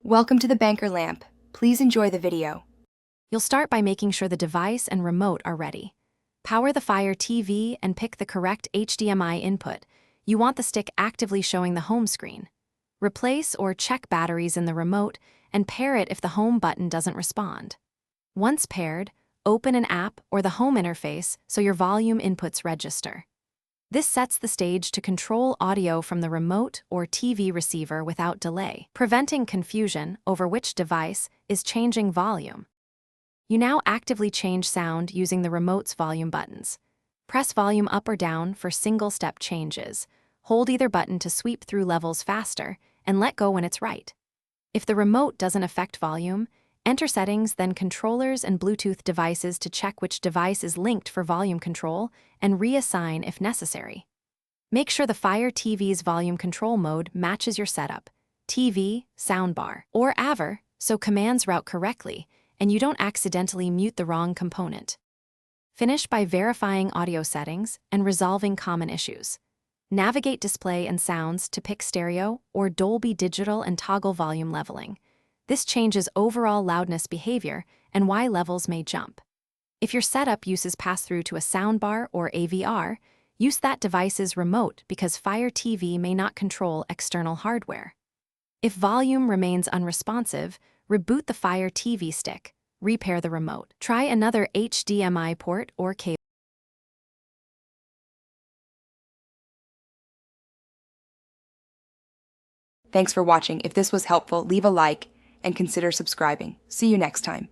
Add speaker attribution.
Speaker 1: Welcome to the Banker Lamp. Please enjoy the video.
Speaker 2: You'll start by making sure the device and remote are ready. Power the Fire TV and pick the correct HDMI input. You want the stick actively showing the home screen. Replace or check batteries in the remote and pair it if the home button doesn't respond. Once paired, open an app or the home interface so your volume inputs register. This sets the stage to control audio from the remote or TV receiver without delay, preventing confusion over which device is changing volume. You now actively change sound using the remote's volume buttons. Press volume up or down for single-step changes. Hold either button to sweep through levels faster, and let go when it's right. If the remote doesn't affect volume, enter settings, then controllers and Bluetooth devices to check which device is linked for volume control and reassign if necessary. Make sure the Fire TV's volume control mode matches your setup, TV, soundbar, or AVR, so commands route correctly and you don't accidentally mute the wrong component. Finish by verifying audio settings and resolving common issues. Navigate display and sounds to pick stereo or Dolby Digital and toggle volume leveling. This changes overall loudness behavior and why levels may jump. If your setup uses pass-through to a soundbar or AVR, use that device's remote because Fire TV may not control external hardware. If volume remains unresponsive, reboot the Fire TV stick, repair the remote. Try another HDMI port or cable.
Speaker 1: Thanks for watching. If this was helpful, leave a like and consider subscribing. See you next time.